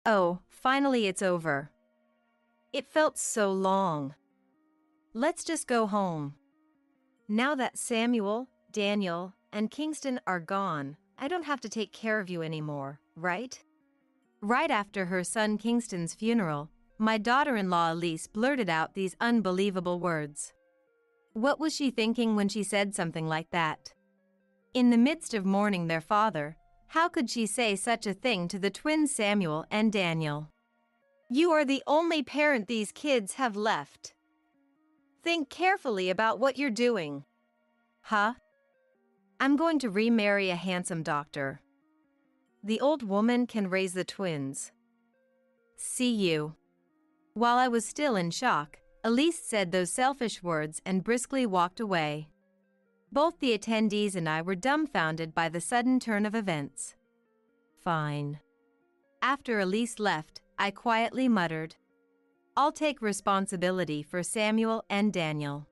Oh, finally it's over. It felt so long. Let's just go home. Now that Samuel, Daniel, and Kingston are gone, I don't have to take care of you anymore, right? Right after her son Kingston's funeral, my daughter-in-law Elise blurted out these unbelievable words. What was she thinking when she said something like that? In the midst of mourning their father, how could she say such a thing to the twins Samuel and Daniel? You are the only parent these kids have left. Think carefully about what you're doing. Huh? I'm going to remarry a handsome doctor. The old woman can raise the twins. See you. While I was still in shock, Elise said those selfish words and briskly walked away. Both the attendees and I were dumbfounded by the sudden turn of events. Fine. After Elise left, I quietly muttered, I'll take responsibility for Samuel and Daniel.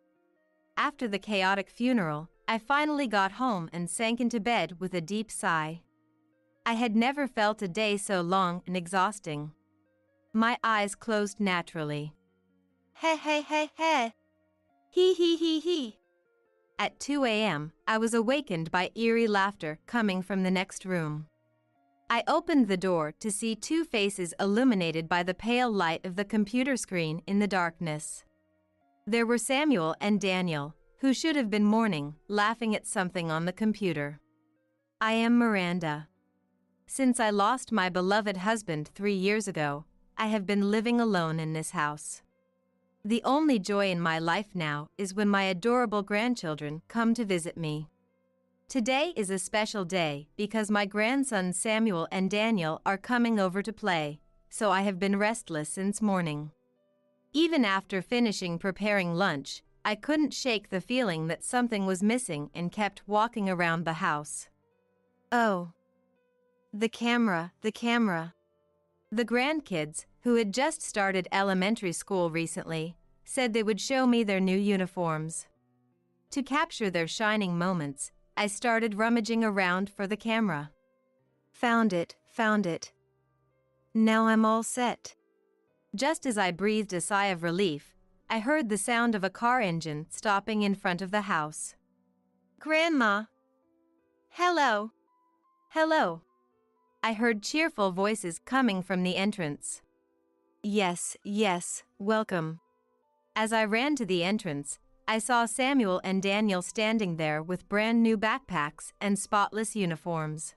After the chaotic funeral, I finally got home and sank into bed with a deep sigh. I had never felt a day so long and exhausting. My eyes closed naturally. He he he he. He he he he. At 2 a.m., I was awakened by eerie laughter coming from the next room. I opened the door to see two faces illuminated by the pale light of the computer screen in the darkness. There were Samuel and Daniel, who should have been mourning, laughing at something on the computer. I am Miranda. Since I lost my beloved husband 3 years ago, I have been living alone in this house. The only joy in my life now is when my adorable grandchildren come to visit me. Today is a special day because my grandsons Samuel and Daniel are coming over to play, so I have been restless since morning. Even after finishing preparing lunch, I couldn't shake the feeling that something was missing and kept walking around the house. Oh. The camera. The grandkids, who had just started elementary school recently, said they would show me their new uniforms. To capture their shining moments, I started rummaging around for the camera. Found it. Now I'm all set. Just as I breathed a sigh of relief, I heard the sound of a car engine stopping in front of the house. Grandma! Hello! I heard cheerful voices coming from the entrance. Yes, welcome. As I ran to the entrance, I saw Samuel and Daniel standing there with brand new backpacks and spotless uniforms.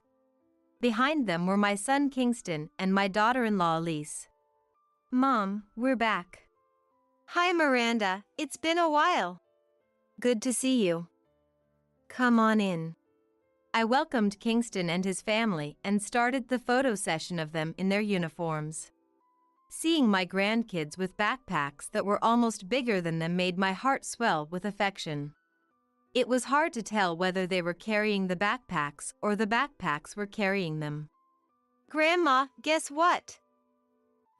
Behind them were my son Kingston and my daughter-in-law Elise. Mom, we're back. Hi Miranda, it's been a while. Good to see you. Come on in. I welcomed Kingston and his family and started the photo session of them in their uniforms. Seeing my grandkids with backpacks that were almost bigger than them made my heart swell with affection. It was hard to tell whether they were carrying the backpacks or the backpacks were carrying them. Grandma, guess what?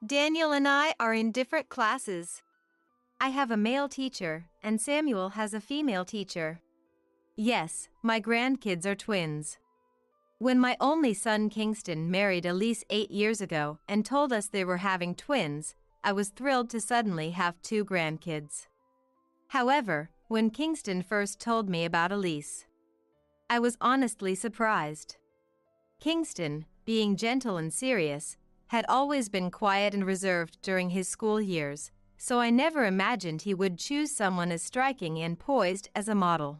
Daniel and I are in different classes. I have a male teacher and Samuel has a female teacher. Yes, my grandkids are twins. When my only son Kingston married Elise 8 years ago and told us they were having twins, I was thrilled to suddenly have 2 grandkids. However, when Kingston first told me about Elise, I was honestly surprised. Kingston, being gentle and serious, had always been quiet and reserved during his school years, so I never imagined he would choose someone as striking and poised as a model.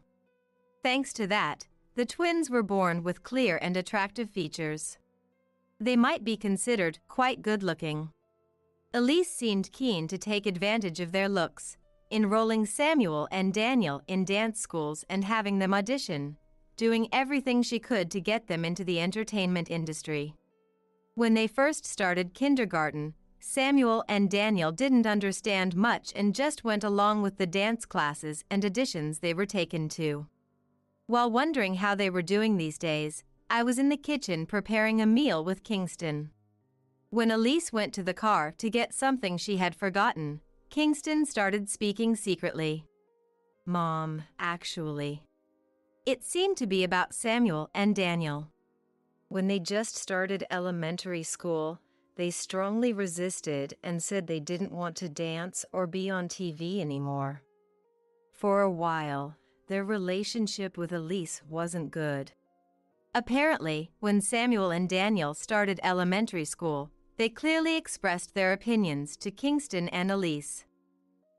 Thanks to that, the twins were born with clear and attractive features. They might be considered quite good-looking. Elise seemed keen to take advantage of their looks, enrolling Samuel and Daniel in dance schools and having them audition, doing everything she could to get them into the entertainment industry. When they first started kindergarten, Samuel and Daniel didn't understand much and just went along with the dance classes and auditions they were taken to. While wondering how they were doing these days, I was in the kitchen preparing a meal with Kingston. When Elise went to the car to get something she had forgotten, Kingston started speaking secretly. Mom, actually. It seemed to be about Samuel and Daniel. When they just started elementary school, they strongly resisted and said they didn't want to dance or be on TV anymore. For a while, their relationship with Elise wasn't good. Apparently, when Samuel and Daniel started elementary school, they clearly expressed their opinions to Kingston and Elise.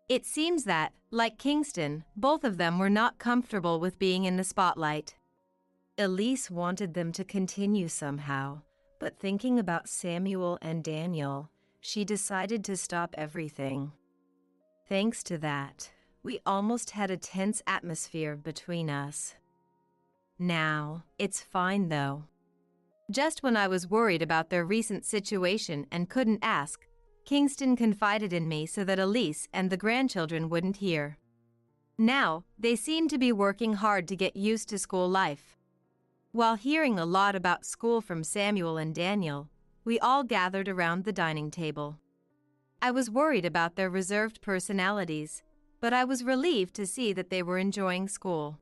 It seems that, like Kingston, both of them were not comfortable with being in the spotlight. Elise wanted them to continue somehow, but thinking about Samuel and Daniel, she decided to stop everything. Thanks to that, we almost had a tense atmosphere between us. Now, it's fine though. Just when I was worried about their recent situation and couldn't ask, Kingston confided in me so that Elise and the grandchildren wouldn't hear. Now, they seem to be working hard to get used to school life. While hearing a lot about school from Samuel and Daniel, we all gathered around the dining table. I was worried about their reserved personalities, but I was relieved to see that they were enjoying school.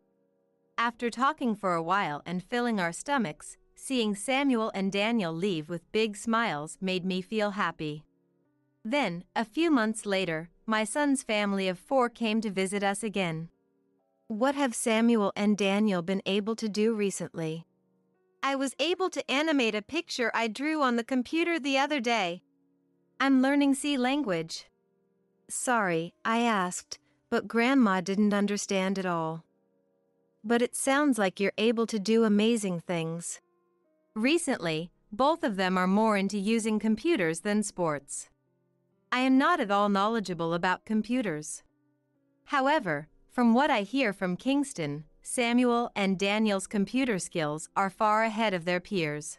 After talking for a while and filling our stomachs, seeing Samuel and Daniel leave with big smiles made me feel happy. Then, a few months later, my son's family of 4 came to visit us again. What have Samuel and Daniel been able to do recently? I was able to animate a picture I drew on the computer the other day. I'm learning C language. Sorry, I asked, but Grandma didn't understand at all. But it sounds like you're able to do amazing things. Recently, both of them are more into using computers than sports. I am not at all knowledgeable about computers. However, from what I hear from Kingston, Samuel and Daniel's computer skills are far ahead of their peers.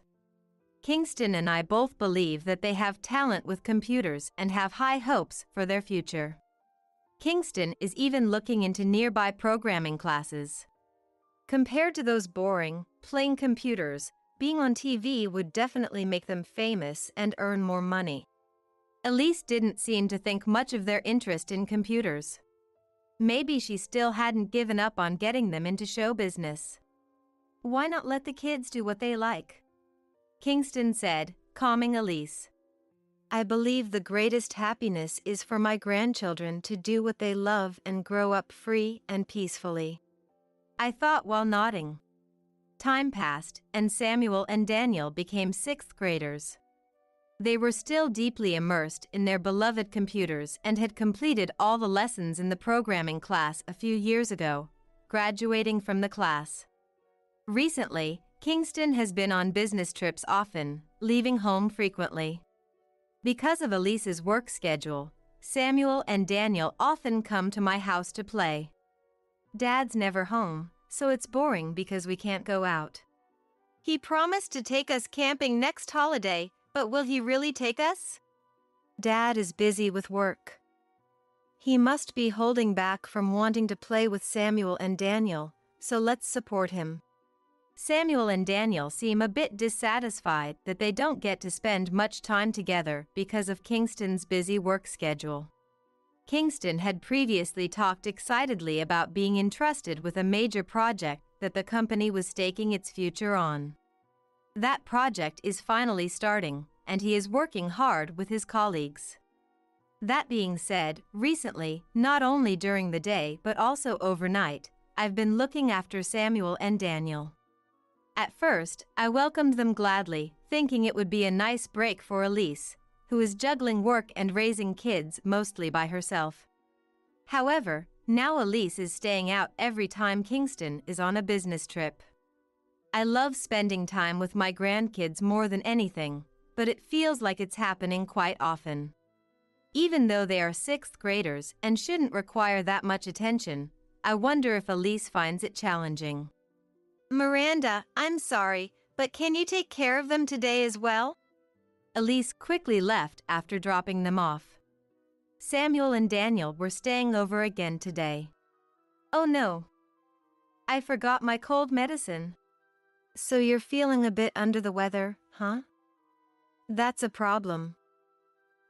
Kingston and I both believe that they have talent with computers and have high hopes for their future. Kingston is even looking into nearby programming classes. Compared to those boring, plain computers, being on TV would definitely make them famous and earn more money. Elise didn't seem to think much of their interest in computers. Maybe she still hadn't given up on getting them into show business. Why not let the kids do what they like? Kingston said, calming Elise. I believe the greatest happiness is for my grandchildren to do what they love and grow up free and peacefully. I thought while nodding. Time passed, and Samuel and Daniel became 6th graders. They were still deeply immersed in their beloved computers and had completed all the lessons in the programming class a few years ago, graduating from the class. Recently, Kingston has been on business trips often, leaving home frequently. Because of Elise's work schedule, Samuel and Daniel often come to my house to play. Dad's never home, so it's boring because we can't go out. He promised to take us camping next holiday, but will he really take us? Dad is busy with work. He must be holding back from wanting to play with Samuel and Daniel, so let's support him. Samuel and Daniel seem a bit dissatisfied that they don't get to spend much time together because of Kingston's busy work schedule. Kingston had previously talked excitedly about being entrusted with a major project that the company was staking its future on. That project is finally starting, and he is working hard with his colleagues. That being said, recently, not only during the day but also overnight, I've been looking after Samuel and Daniel. At first, I welcomed them gladly, thinking it would be a nice break for Elise, who is juggling work and raising kids mostly by herself. However, now Elise is staying out every time Kingston is on a business trip. I love spending time with my grandkids more than anything, but it feels like it's happening quite often. Even though they are 6th graders and shouldn't require that much attention, I wonder if Elise finds it challenging. Miranda, I'm sorry, but can you take care of them today as well? Elise quickly left after dropping them off. Samuel and Daniel were staying over again today. Oh no. I forgot my cold medicine. So you're feeling a bit under the weather, huh? That's a problem.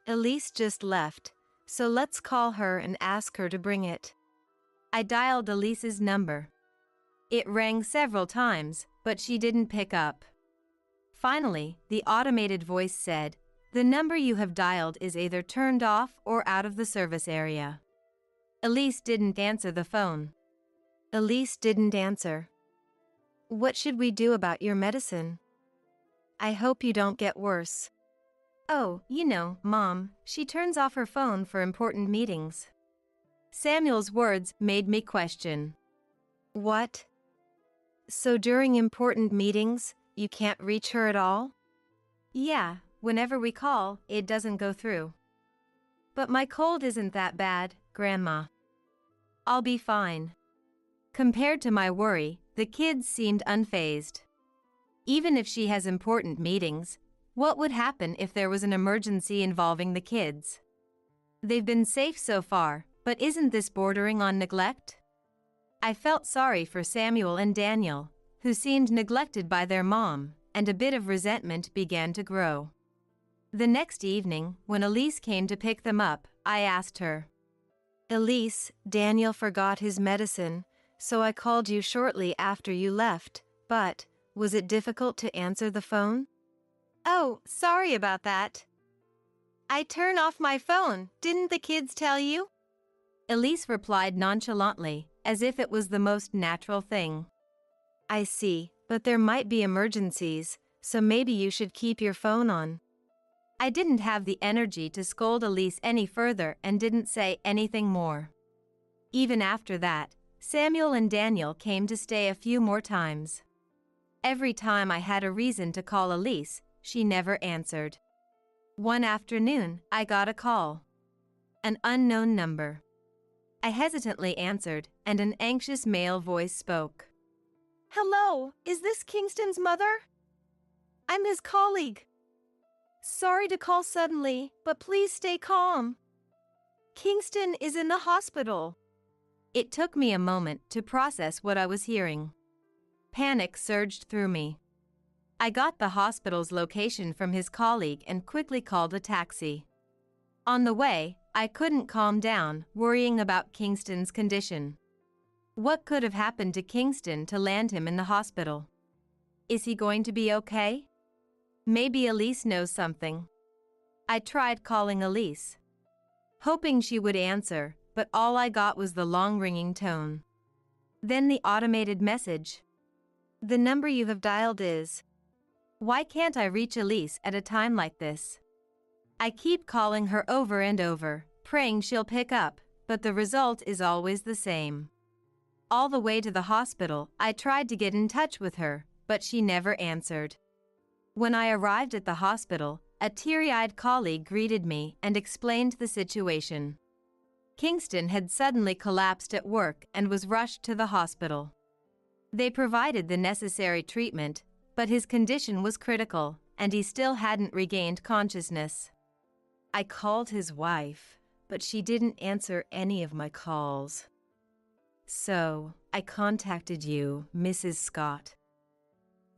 Elise just left, so let's call her and ask her to bring it. I dialed Elise's number. It rang several times, but she didn't pick up. Finally, the automated voice said, The number you have dialed is either turned off or out of the service area. Elise didn't answer the phone. Elise didn't answer. What should we do about your medicine? I hope you don't get worse. Oh, Mom, she turns off her phone for important meetings. Samuel's words made me question. What? So during important meetings, you can't reach her at all? Yeah, whenever we call, it doesn't go through. But my cold isn't that bad, Grandma. I'll be fine. Compared to my worry, the kids seemed unfazed. Even if she has important meetings, what would happen if there was an emergency involving the kids? They've been safe so far, but isn't this bordering on neglect? I felt sorry for Samuel and Daniel, who seemed neglected by their mom, and a bit of resentment began to grow. The next evening, when Elise came to pick them up, I asked her, Elise, Daniel forgot his medicine, so I called you shortly after you left, but was it difficult to answer the phone? Oh, sorry about that. I turned off my phone, didn't the kids tell you? Elise replied nonchalantly, as if it was the most natural thing. I see, but there might be emergencies, so maybe you should keep your phone on. I didn't have the energy to scold Elise any further and didn't say anything more. Even after that, Samuel and Daniel came to stay a few more times. Every time I had a reason to call Elise, she never answered. One afternoon, I got a call. An unknown number. I hesitantly answered, and an anxious male voice spoke. Hello, is this Kingston's mother? I'm his colleague. Sorry to call suddenly, but please stay calm. Kingston is in the hospital. It took me a moment to process what I was hearing. Panic surged through me. I got the hospital's location from his colleague and quickly called a taxi. On the way, I couldn't calm down, worrying about Kingston's condition. What could have happened to Kingston to land him in the hospital? Is he going to be okay? Maybe Elise knows something. I tried calling Elise, hoping she would answer, but all I got was the long ringing tone. Then the automated message. The number you have dialed is. Why can't I reach Elise at a time like this? I keep calling her over and over, praying she'll pick up, but the result is always the same. All the way to the hospital, I tried to get in touch with her, but she never answered. When I arrived at the hospital, a teary-eyed colleague greeted me and explained the situation. Kingston had suddenly collapsed at work and was rushed to the hospital. They provided the necessary treatment, but his condition was critical, and he still hadn't regained consciousness. I called his wife, but she didn't answer any of my calls. So, I contacted you, Mrs. Scott.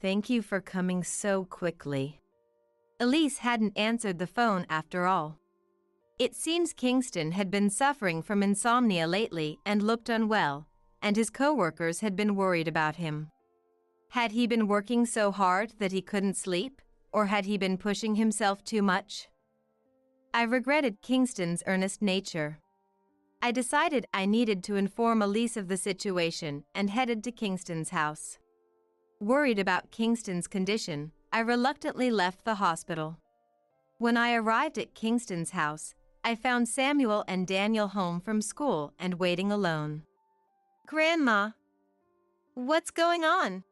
Thank you for coming so quickly. Elise hadn't answered the phone after all. It seems Kingston had been suffering from insomnia lately and looked unwell, and his coworkers had been worried about him. Had he been working so hard that he couldn't sleep, or had he been pushing himself too much? I regretted Kingston's earnest nature. I decided I needed to inform Elise of the situation and headed to Kingston's house. Worried about Kingston's condition, I reluctantly left the hospital. When I arrived at Kingston's house, I found Samuel and Daniel home from school and waiting alone. Grandma, what's going on?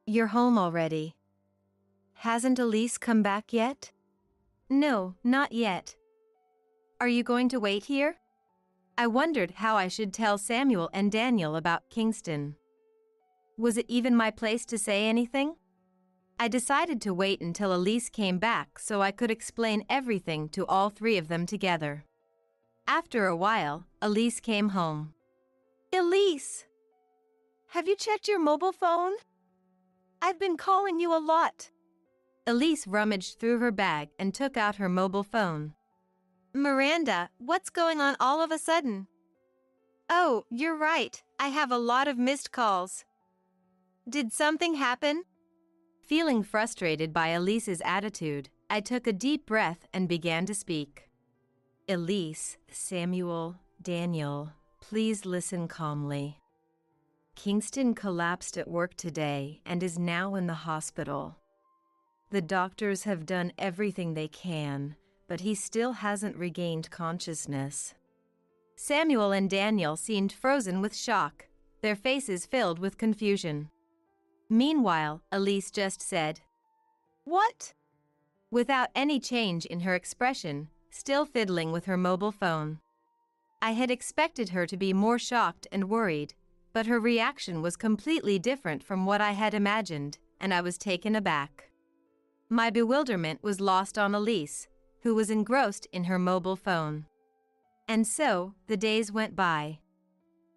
You're home already. Hasn't Elise come back yet? No, not yet. Are you going to wait here? I wondered how I should tell Samuel and Daniel about Kingston. Was it even my place to say anything? I decided to wait until Elise came back so I could explain everything to all three of them together. After a while, Elise came home. Elise! Have you checked your mobile phone? I've been calling you a lot. Elise rummaged through her bag and took out her mobile phone. Miranda, what's going on all of a sudden? Oh, you're right. I have a lot of missed calls. Did something happen? Feeling frustrated by Elise's attitude, I took a deep breath and began to speak. Elise, Samuel, Daniel, please listen calmly. Kingston collapsed at work today and is now in the hospital. The doctors have done everything they can, but he still hasn't regained consciousness. Samuel and Daniel seemed frozen with shock, their faces filled with confusion. Meanwhile, Elise just said, "What?" without any change in her expression, still fiddling with her mobile phone. I had expected her to be more shocked and worried, but her reaction was completely different from what I had imagined, and I was taken aback. My bewilderment was lost on Elise, who was engrossed in her mobile phone. And so, the days went by.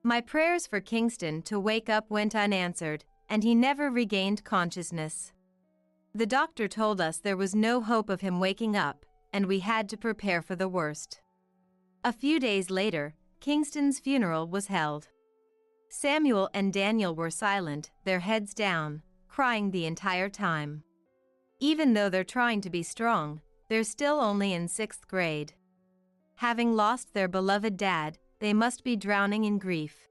My prayers for Kingston to wake up went unanswered, and he never regained consciousness. The doctor told us there was no hope of him waking up, and we had to prepare for the worst. A few days later, Kingston's funeral was held. Samuel and Daniel were silent, their heads down, crying the entire time. Even though they're trying to be strong, they're still only in 6th grade. Having lost their beloved dad, they must be drowning in grief.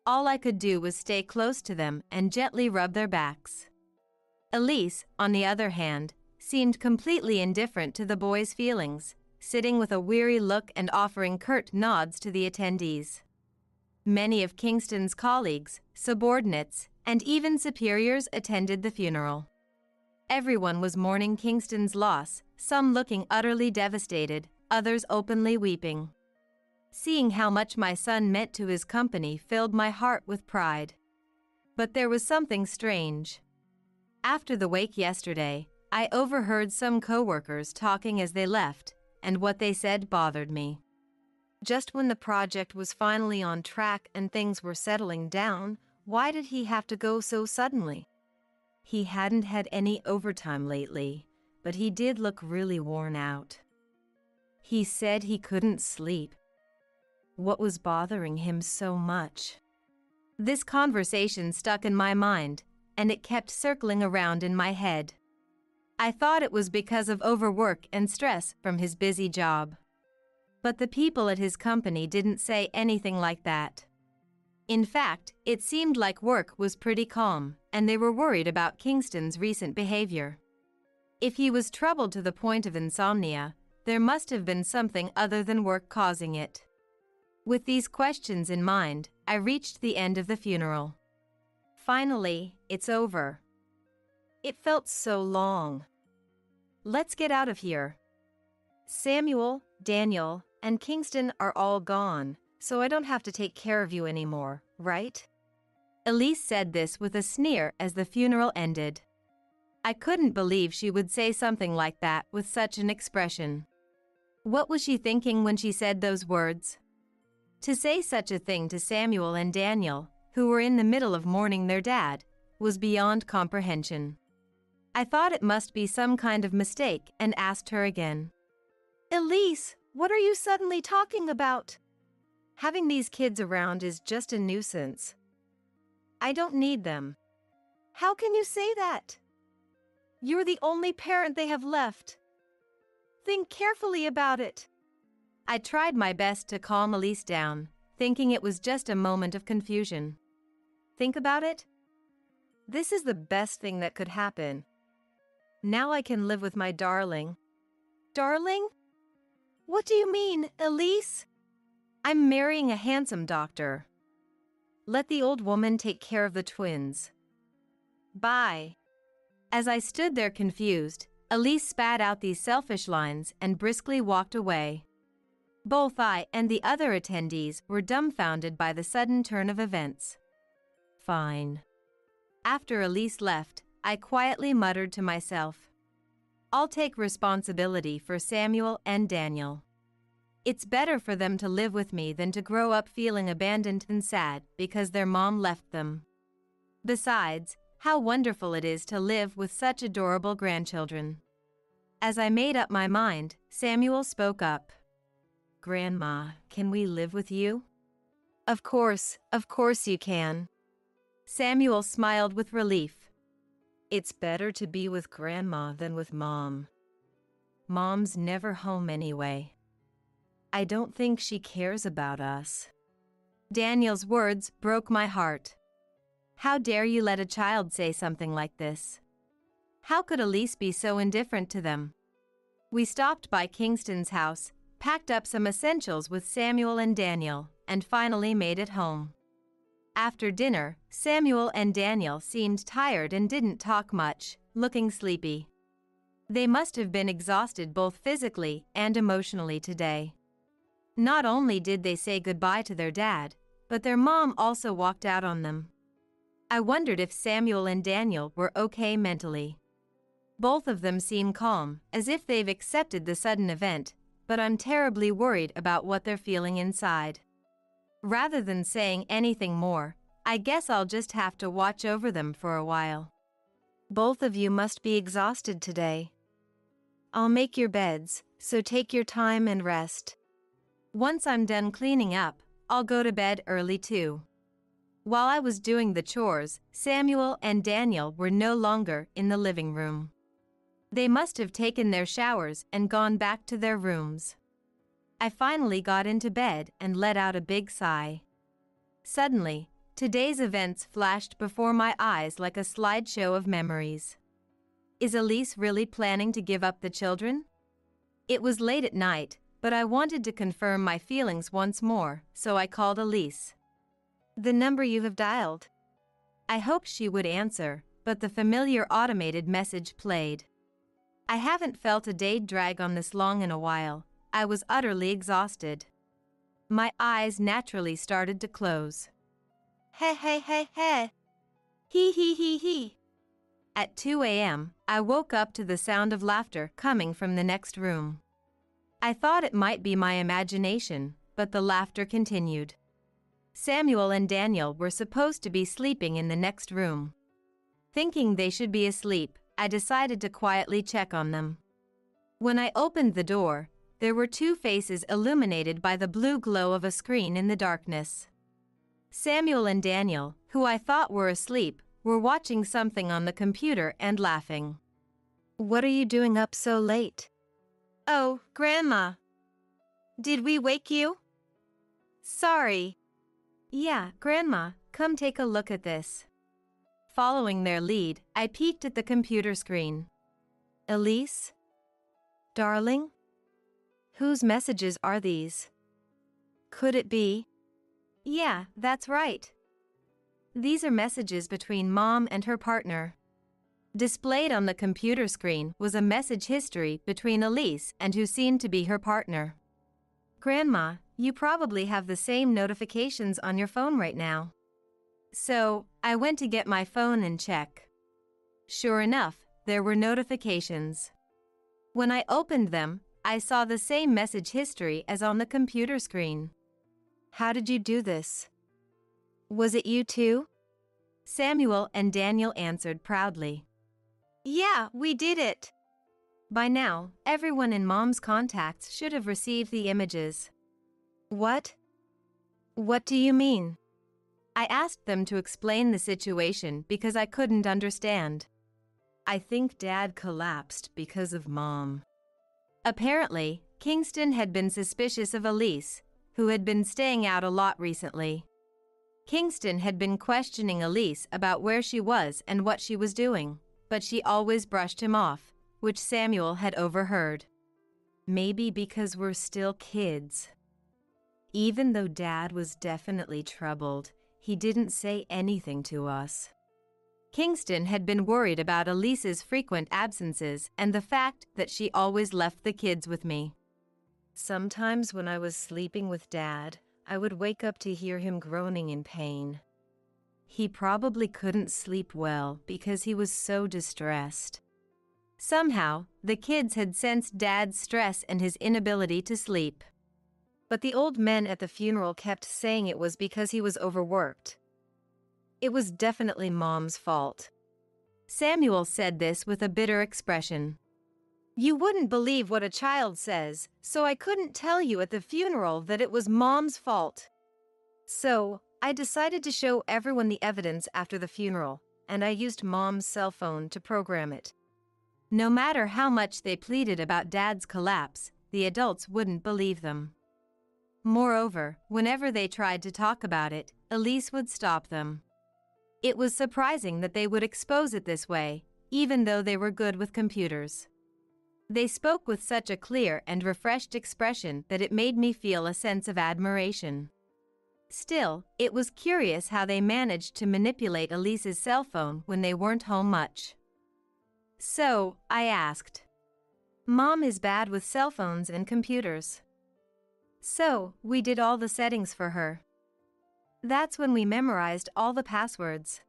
All I could do was stay close to them and gently rub their backs. Elise, on the other hand, seemed completely indifferent to the boys' feelings, sitting with a weary look and offering curt nods to the attendees. Many of Kingston's colleagues, subordinates, and even superiors attended the funeral. Everyone was mourning Kingston's loss, some looking utterly devastated, others openly weeping. Seeing how much my son meant to his company filled my heart with pride. But there was something strange. After the wake yesterday, I overheard some coworkers talking as they left, and what they said bothered me. Just when the project was finally on track and things were settling down, why did he have to go so suddenly? He hadn't had any overtime lately, but he did look really worn out. He said he couldn't sleep. What was bothering him so much? This conversation stuck in my mind, and it kept circling around in my head. I thought it was because of overwork and stress from his busy job. But the people at his company didn't say anything like that. In fact, it seemed like work was pretty calm, and they were worried about Kingston's recent behavior. If he was troubled to the point of insomnia, there must have been something other than work causing it. With these questions in mind, I reached the end of the funeral. Finally, it's over. It felt so long. Let's get out of here. Samuel, Daniel, and Kingston are all gone, so I don't have to take care of you anymore, right? Elise said this with a sneer as the funeral ended. I couldn't believe she would say something like that with such an expression. What was she thinking when she said those words? To say such a thing to Samuel and Daniel, who were in the middle of mourning their dad, was beyond comprehension. I thought it must be some kind of mistake and asked her again. Elise, what are you suddenly talking about? Having these kids around is just a nuisance. I don't need them. How can you say that? You're the only parent they have left. Think carefully about it. I tried my best to calm Elise down, thinking it was just a moment of confusion. Think about it? This is the best thing that could happen. Now I can live with my darling. Darling? What do you mean, Elise? I'm marrying a handsome doctor. Let the old woman take care of the twins. Bye. As I stood there confused, Elise spat out these selfish lines and briskly walked away. Both I and the other attendees were dumbfounded by the sudden turn of events. Fine. After Elise left, I quietly muttered to myself, I'll take responsibility for Samuel and Daniel. It's better for them to live with me than to grow up feeling abandoned and sad because their mom left them. Besides, how wonderful it is to live with such adorable grandchildren. As I made up my mind, Samuel spoke up. Grandma, can we live with you? Of course you can. Samuel smiled with relief. It's better to be with Grandma than with Mom. Mom's never home anyway. I don't think she cares about us. Daniel's words broke my heart. How dare you let a child say something like this? How could Elise be so indifferent to them? We stopped by Kingston's house, packed up some essentials with Samuel and Daniel, and finally made it home. After dinner, Samuel and Daniel seemed tired and didn't talk much, looking sleepy. They must have been exhausted both physically and emotionally today. Not only did they say goodbye to their dad, but their mom also walked out on them. I wondered if Samuel and Daniel were okay mentally. Both of them seem calm, as if they've accepted the sudden event, but I'm terribly worried about what they're feeling inside. Rather than saying anything more, I guess I'll just have to watch over them for a while. Both of you must be exhausted today. I'll make your beds, so take your time and rest. Once I'm done cleaning up, I'll go to bed early too. While I was doing the chores, Samuel and Daniel were no longer in the living room. They must have taken their showers and gone back to their rooms. I finally got into bed and let out a big sigh. Suddenly, today's events flashed before my eyes like a slideshow of memories. Is Elise really planning to give up the children? It was late at night, but I wanted to confirm my feelings once more, so I called Elise. The number you have dialed. I hoped she would answer, but the familiar automated message played. I haven't felt a day drag on this long in a while. I was utterly exhausted. My eyes naturally started to close. He he he he. He he he he. At 2 a.m., I woke up to the sound of laughter coming from the next room. I thought it might be my imagination, but the laughter continued. Samuel and Daniel were supposed to be sleeping in the next room. Thinking they should be asleep, I decided to quietly check on them. When I opened the door, there were two faces illuminated by the blue glow of a screen in the darkness. Samuel and Daniel, who I thought were asleep, were watching something on the computer and laughing. What are you doing up so late? Oh, Grandma. Did we wake you? Sorry. Yeah, Grandma, come take a look at this. Following their lead, I peeked at the computer screen. Elise? Darling? Whose messages are these? Could it be? Yeah, that's right. These are messages between Mom and her partner. Displayed on the computer screen was a message history between Elise and who seemed to be her partner. Grandma, you probably have the same notifications on your phone right now. So, I went to get my phone and check. Sure enough, there were notifications. When I opened them, I saw the same message history as on the computer screen. How did you do this? Was it you too? Samuel and Daniel answered proudly. Yeah, we did it. By now, everyone in Mom's contacts should have received the images. What? What do you mean? I asked them to explain the situation because I couldn't understand. I think Dad collapsed because of Mom. Apparently, Kingston had been suspicious of Elise, who had been staying out a lot recently. Kingston had been questioning Elise about where she was and what she was doing, but she always brushed him off, which Samuel had overheard. Maybe because we're still kids. Even though Dad was definitely troubled, he didn't say anything to us. Kingston had been worried about Elise's frequent absences and the fact that she always left the kids with me. Sometimes when I was sleeping with Dad, I would wake up to hear him groaning in pain. He probably couldn't sleep well because he was so distressed. Somehow, the kids had sensed Dad's stress and his inability to sleep. But the old men at the funeral kept saying it was because he was overworked. It was definitely Mom's fault. Samuel said this with a bitter expression. You wouldn't believe what a child says, so I couldn't tell you at the funeral that it was Mom's fault. So, I decided to show everyone the evidence after the funeral, and I used Mom's cell phone to program it. No matter how much they pleaded about Dad's collapse, the adults wouldn't believe them. Moreover, whenever they tried to talk about it, Elise would stop them. It was surprising that they would expose it this way, even though they were good with computers. They spoke with such a clear and refreshed expression that it made me feel a sense of admiration. Still, it was curious how they managed to manipulate Elise's cell phone when they weren't home much. So, I asked. Mom is bad with cell phones and computers. So, we did all the settings for her. That's when we memorized all the passwords.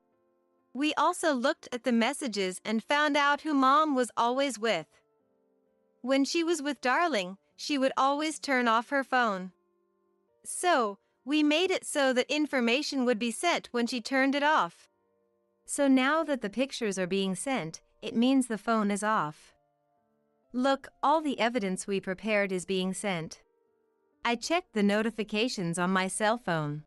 We also looked at the messages and found out who Mom was always with. When she was with Darling, she would always turn off her phone. So, we made it so that information would be sent when she turned it off. So now that the pictures are being sent, it means the phone is off. Look, all the evidence we prepared is being sent. I checked the notifications on my cell phone.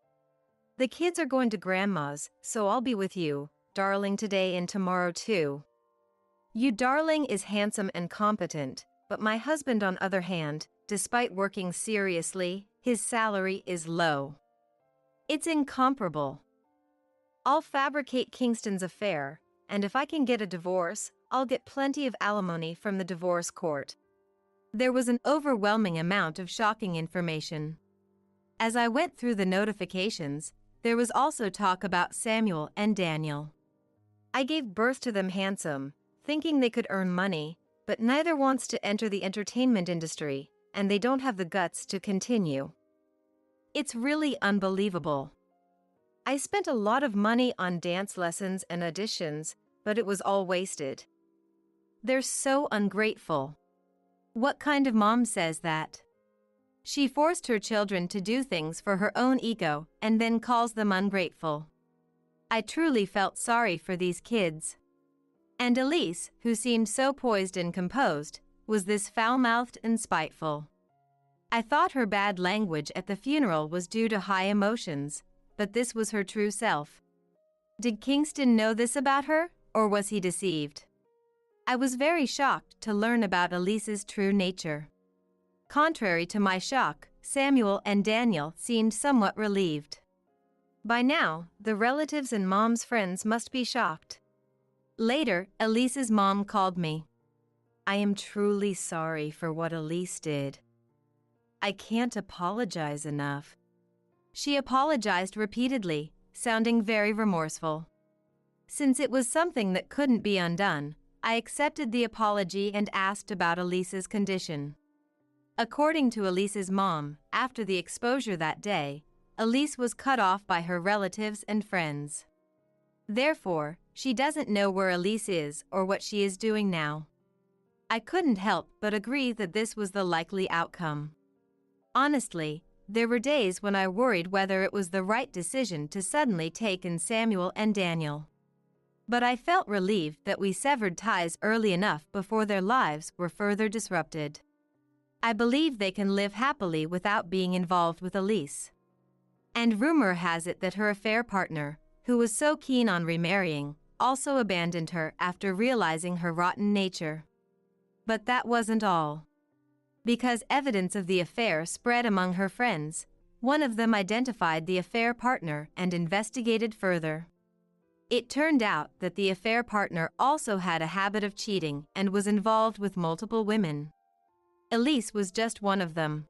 The kids are going to Grandma's, so I'll be with you, Darling, today and tomorrow too. You Darling is handsome and competent, but my husband on other hand, despite working seriously, his salary is low. It's incomparable. I'll fabricate Kingston's affair, and if I can get a divorce, I'll get plenty of alimony from the divorce court. There was an overwhelming amount of shocking information. As I went through the notifications, there was also talk about Samuel and Daniel. I gave birth to them handsome, thinking they could earn money, but neither wants to enter the entertainment industry, and they don't have the guts to continue. It's really unbelievable. I spent a lot of money on dance lessons and auditions, but it was all wasted. They're so ungrateful. What kind of mom says that? She forced her children to do things for her own ego and then calls them ungrateful. I truly felt sorry for these kids. And Elise, who seemed so poised and composed, was this foul-mouthed and spiteful. I thought her bad language at the funeral was due to high emotions, but this was her true self. Did Kingston know this about her, or was he deceived? I was very shocked to learn about Elise's true nature. Contrary to my shock, Samuel and Daniel seemed somewhat relieved. By now, the relatives and Mom's friends must be shocked. Later, Elise's mom called me. I am truly sorry for what Elise did. I can't apologize enough. She apologized repeatedly, sounding very remorseful. Since it was something that couldn't be undone, I accepted the apology and asked about Elise's condition. According to Elise's mom, after the exposure that day, Elise was cut off by her relatives and friends. Therefore, she doesn't know where Elise is or what she is doing now. I couldn't help but agree that this was the likely outcome. Honestly, there were days when I worried whether it was the right decision to suddenly take in Samuel and Daniel. But I felt relieved that we severed ties early enough before their lives were further disrupted. I believe they can live happily without being involved with Elise. And rumor has it that her affair partner, who was so keen on remarrying, also abandoned her after realizing her rotten nature. But that wasn't all. Because evidence of the affair spread among her friends, one of them identified the affair partner and investigated further. It turned out that the affair partner also had a habit of cheating and was involved with multiple women. Elise was just one of them.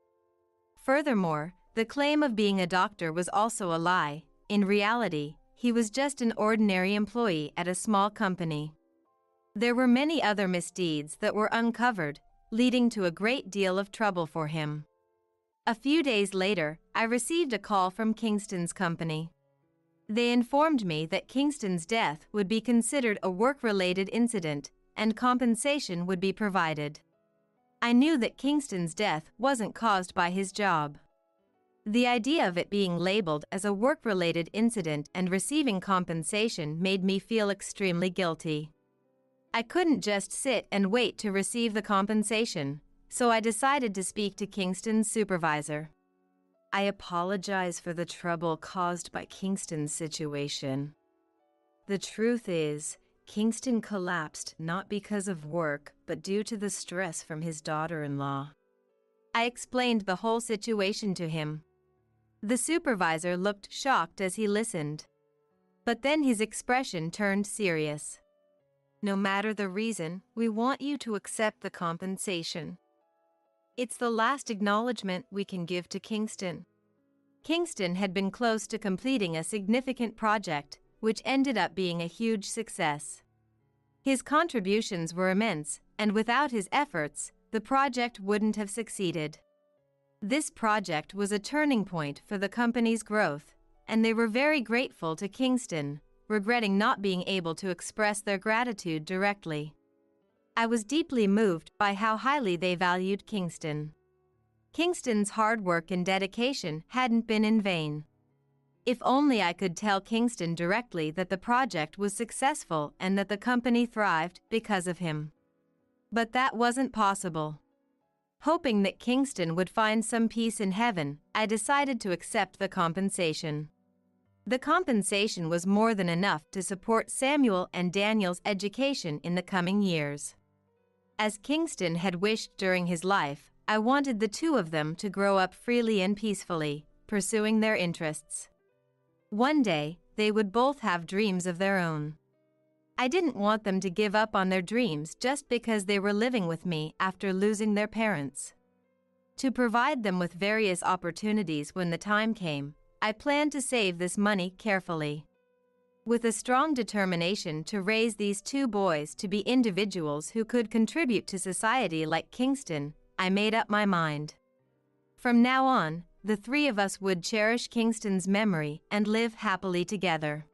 Furthermore, the claim of being a doctor was also a lie. In reality, he was just an ordinary employee at a small company. There were many other misdeeds that were uncovered, leading to a great deal of trouble for him. A few days later, I received a call from Kingston's company. They informed me that Kingston's death would be considered a work-related incident and compensation would be provided. I knew that Kingston's death wasn't caused by his job. The idea of it being labeled as a work-related incident and receiving compensation made me feel extremely guilty. I couldn't just sit and wait to receive the compensation, so I decided to speak to Kingston's supervisor. I apologize for the trouble caused by Kingston's situation. The truth is, Kingston collapsed not because of work, but due to the stress from his daughter-in-law. I explained the whole situation to him. The supervisor looked shocked as he listened. But then his expression turned serious. No matter the reason, we want you to accept the compensation. It's the last acknowledgement we can give to Kingston. Kingston had been close to completing a significant project, which ended up being a huge success. His contributions were immense, and without his efforts, the project wouldn't have succeeded. This project was a turning point for the company's growth, and they were very grateful to Kingston, regretting not being able to express their gratitude directly. I was deeply moved by how highly they valued Kingston. Kingston's hard work and dedication hadn't been in vain. If only I could tell Kingston directly that the project was successful and that the company thrived because of him. But that wasn't possible. Hoping that Kingston would find some peace in heaven, I decided to accept the compensation. The compensation was more than enough to support Samuel and Daniel's education in the coming years. As Kingston had wished during his life, I wanted the two of them to grow up freely and peacefully, pursuing their interests. One day, they would both have dreams of their own. I didn't want them to give up on their dreams just because they were living with me after losing their parents. To provide them with various opportunities when the time came, I planned to save this money carefully. With a strong determination to raise these two boys to be individuals who could contribute to society like Kingston, I made up my mind. From now on, the three of us would cherish Kingston's memory and live happily together.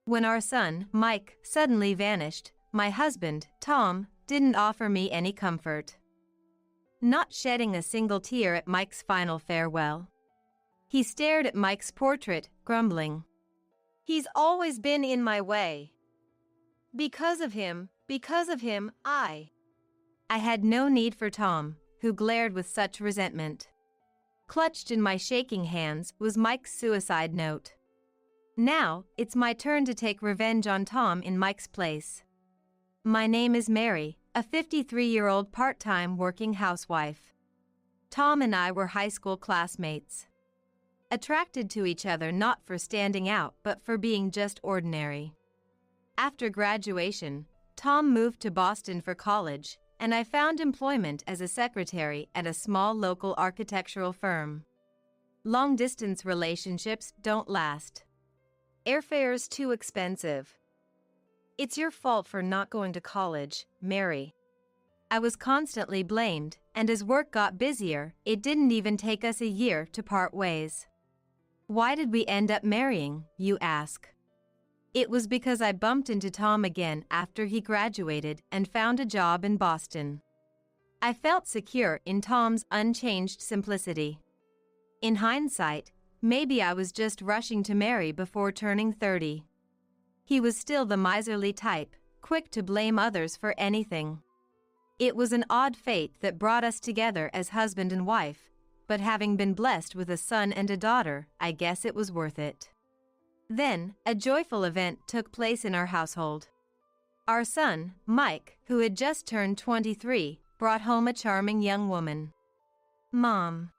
When our son, Mike, suddenly vanished, my husband, Tom, didn't offer me any comfort. Not shedding a single tear at Mike's final farewell. He stared at Mike's portrait, grumbling. "He's always been in my way. Because of him, I had no need for Tom, who glared with such resentment. Clutched in my shaking hands was Mike's suicide note. Now, it's my turn to take revenge on Tom in Mike's place. My name is Mary, a 53-year-old part-time working housewife. Tom and I were high school classmates. Attracted to each other not for standing out but for being just ordinary. After graduation, Tom moved to Boston for college, and I found employment as a secretary at a small local architectural firm. Long-distance relationships don't last. Airfare's too expensive. It's your fault for not going to college, Mary. I was constantly blamed, and as work got busier, it didn't even take us a year to part ways. Why did we end up marrying, you ask? It was because I bumped into Tom again after he graduated and found a job in Boston. I felt secure in Tom's unchanged simplicity. In hindsight, maybe I was just rushing to marry before turning 30. He was still the miserly type, quick to blame others for anything. It was an odd fate that brought us together as husband and wife, but having been blessed with a son and a daughter, I guess it was worth it. Then, a joyful event took place in our household. Our son, Mike, who had just turned 23, brought home a charming young woman. "Mom,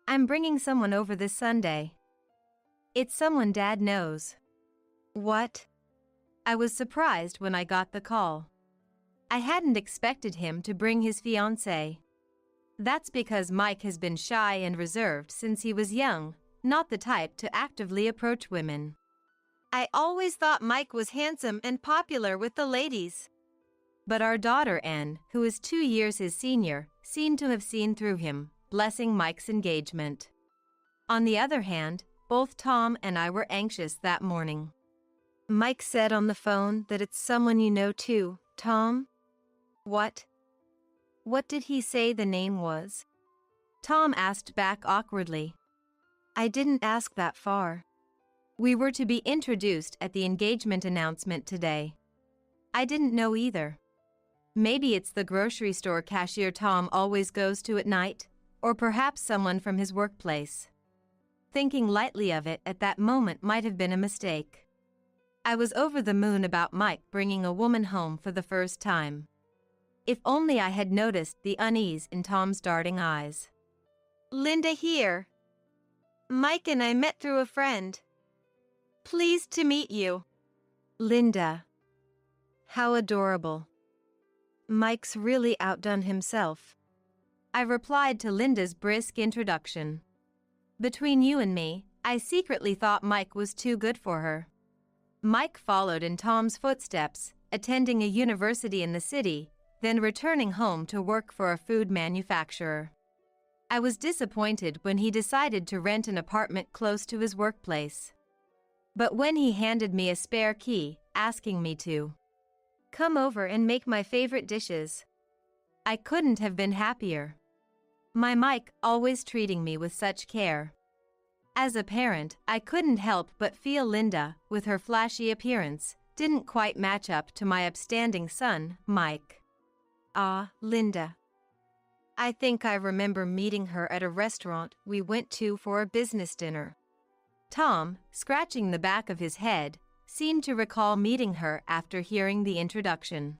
I'm bringing someone over this Sunday. It's someone Dad knows." "What?" I was surprised when I got the call. I hadn't expected him to bring his fiancée. That's because Mike has been shy and reserved since he was young, not the type to actively approach women. "I always thought Mike was handsome and popular with the ladies." But our daughter Anne, who is 2 years his senior, seemed to have seen through him, blessing Mike's engagement. On the other hand, both Tom and I were anxious that morning. "Mike said on the phone that it's someone you know too, Tom." "What? What did he say the name was?" Tom asked back awkwardly. "I didn't ask that far. We were to be introduced at the engagement announcement today. I didn't know either. Maybe it's the grocery store cashier Tom always goes to at night, or perhaps someone from his workplace." Thinking lightly of it at that moment might have been a mistake. I was over the moon about Mike bringing a woman home for the first time. If only I had noticed the unease in Tom's darting eyes. Linda here. Mike and I met through a friend. Pleased to meet you. Linda. How adorable. Mike's really outdone himself. I replied to Linda's brisk introduction. Between you and me, I secretly thought Mike was too good for her. Mike followed in Tom's footsteps, attending a university in the city, then returning home to work for a food manufacturer. I was disappointed when he decided to rent an apartment close to his workplace. But when he handed me a spare key, asking me to come over and make my favorite dishes, I couldn't have been happier. My Mike always treating me with such care. As a parent, I couldn't help but feel Linda, with her flashy appearance, didn't quite match up to my upstanding son, Mike. Ah, Linda. I think I remember meeting her at a restaurant we went to for a business dinner. Tom, scratching the back of his head, seemed to recall meeting her after hearing the introduction.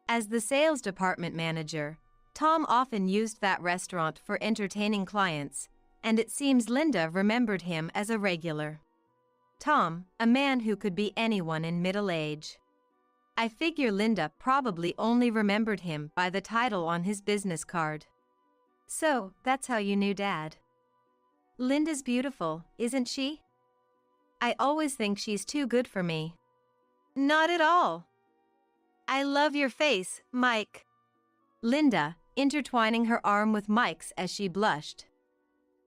As the sales department manager, Tom often used that restaurant for entertaining clients, and it seems Linda remembered him as a regular. Tom, a man who could be anyone in middle age. I figure Linda probably only remembered him by the title on his business card. So, that's how you knew Dad. Linda's beautiful, isn't she? I always think she's too good for me. Not at all. I love your face, Mike. Linda, intertwining her arm with Mike's as she blushed,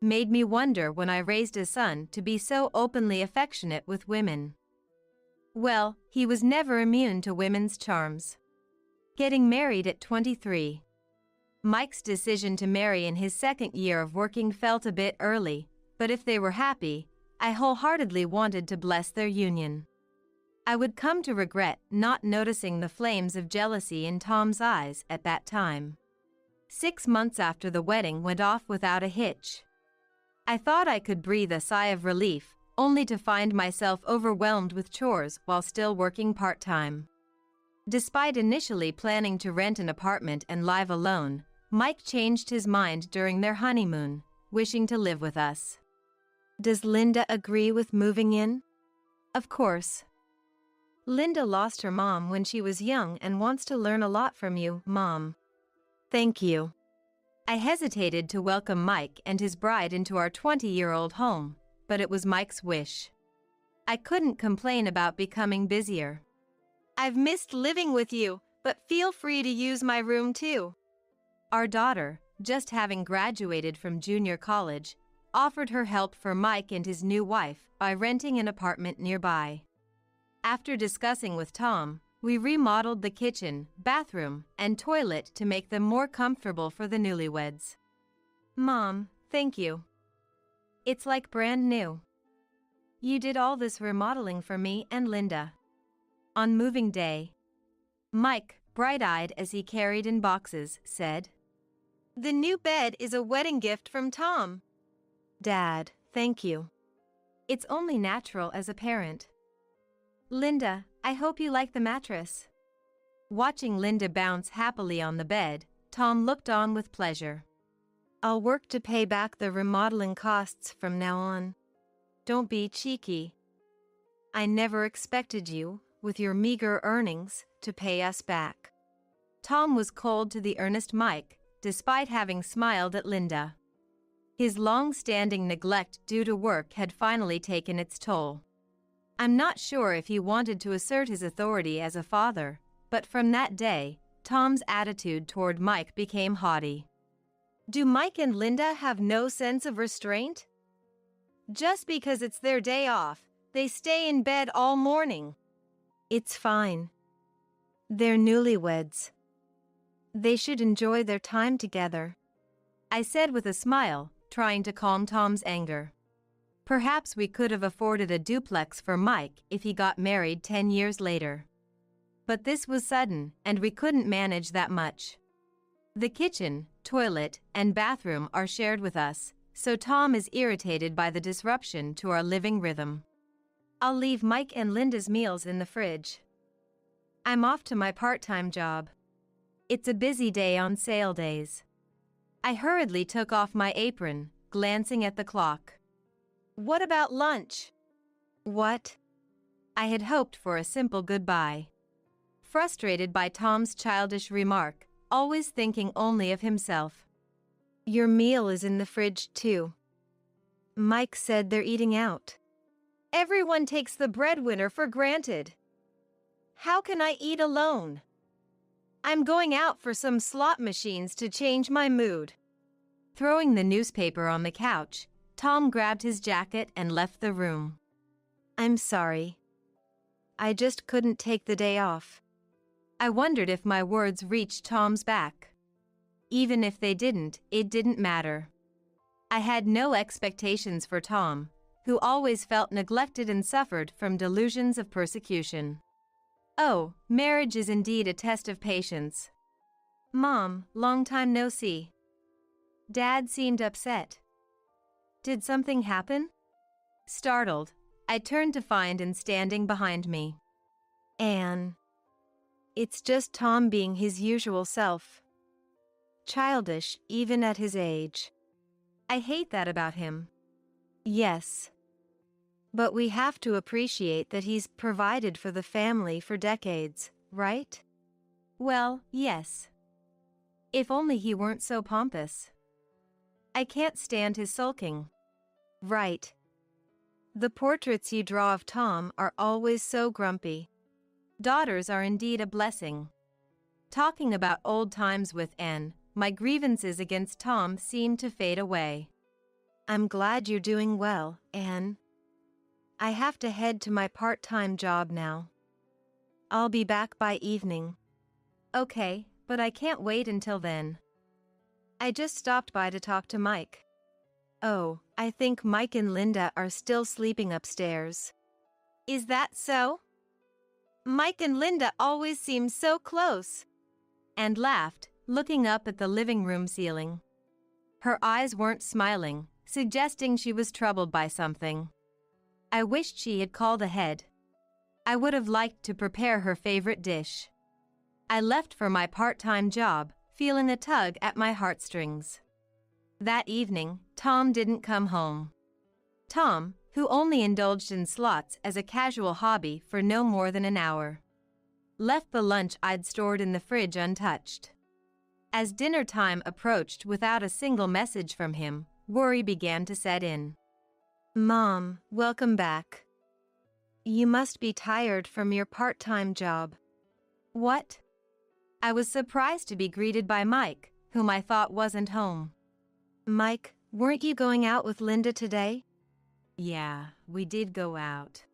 made me wonder when I raised a son to be so openly affectionate with women. Well, he was never immune to women's charms. Getting married at 23. Mike's decision to marry in his second year of working felt a bit early, but if they were happy, I wholeheartedly wanted to bless their union. I would come to regret not noticing the flames of jealousy in Tom's eyes at that time. 6 months after the wedding went off without a hitch. I thought I could breathe a sigh of relief, only to find myself overwhelmed with chores while still working part-time. Despite initially planning to rent an apartment and live alone, Mike changed his mind during their honeymoon, wishing to live with us. Does Linda agree with moving in? Of course. Linda lost her mom when she was young and wants to learn a lot from you, Mom. Thank you. I hesitated to welcome Mike and his bride into our 20-year-old home, but it was Mike's wish. I couldn't complain about becoming busier. I've missed living with you, but feel free to use my room too. Our daughter, just having graduated from junior college, offered her help for Mike and his new wife by renting an apartment nearby. After discussing with Tom, we remodeled the kitchen, bathroom, and toilet to make them more comfortable for the newlyweds. Mom, thank you. It's like brand new. You did all this remodeling for me and Linda. On moving day, Mike, bright-eyed as he carried in boxes, said, "The new bed is a wedding gift from Tom." Dad, thank you. It's only natural as a parent. Linda, I hope you like the mattress. Watching Linda bounce happily on the bed, Tom looked on with pleasure. I'll work to pay back the remodeling costs from now on. Don't be cheeky. I never expected you, with your meager earnings, to pay us back. Tom was cold to the earnest Mike, despite having smiled at Linda. His long-standing neglect due to work had finally taken its toll. I'm not sure if he wanted to assert his authority as a father, but from that day, Tom's attitude toward Mike became haughty. Do Mike and Linda have no sense of restraint? Just because it's their day off, they stay in bed all morning. It's fine. They're newlyweds. They should enjoy their time together, I said with a smile, trying to calm Tom's anger. Perhaps we could have afforded a duplex for Mike if he got married 10 years later. But this was sudden, and we couldn't manage that much. The kitchen, toilet, and bathroom are shared with us, so Tom is irritated by the disruption to our living rhythm. I'll leave Mike and Linda's meals in the fridge. I'm off to my part-time job. It's a busy day on sale days. I hurriedly took off my apron, glancing at the clock. What about lunch? What? I had hoped for a simple goodbye. Frustrated by Tom's childish remark, always thinking only of himself. Your meal is in the fridge too. Mike said they're eating out. Everyone takes the breadwinner for granted. How can I eat alone? I'm going out for some slot machines to change my mood. Throwing the newspaper on the couch, Tom grabbed his jacket and left the room. I'm sorry. I just couldn't take the day off. I wondered if my words reached Tom's back. Even if they didn't, it didn't matter. I had no expectations for Tom, who always felt neglected and suffered from delusions of persecution. Oh, marriage is indeed a test of patience. Mom, long time no see. Dad seemed upset. Did something happen? Startled, I turned to find Anne standing behind me. Anne. It's just Tom being his usual self. Childish, even at his age. I hate that about him. Yes. But we have to appreciate that he's provided for the family for decades, right? Well, yes. If only he weren't so pompous. I can't stand his sulking. Right. The portraits you draw of Tom are always so grumpy. Daughters are indeed a blessing. Talking about old times with Anne, my grievances against Tom seemed to fade away. I'm glad you're doing well, Anne. I have to head to my part-time job now. I'll be back by evening. Okay, but I can't wait until then. I just stopped by to talk to Mike. Oh, I think Mike and Linda are still sleeping upstairs. Is that so? Mike and Linda always seem so close. And laughed, looking up at the living room ceiling. Her eyes weren't smiling, suggesting she was troubled by something. I wished she had called ahead. I would have liked to prepare her favorite dish. I left for my part-time job, feeling a tug at my heartstrings. That evening, Tom didn't come home. Tom, who only indulged in slots as a casual hobby for no more than an hour, left the lunch I'd stored in the fridge untouched. As dinner time approached without a single message from him, worry began to set in. Mom, welcome back. You must be tired from your part-time job. What? I was surprised to be greeted by Mike, whom I thought wasn't home. Mike, weren't you going out with Linda today? Yeah, we did go out.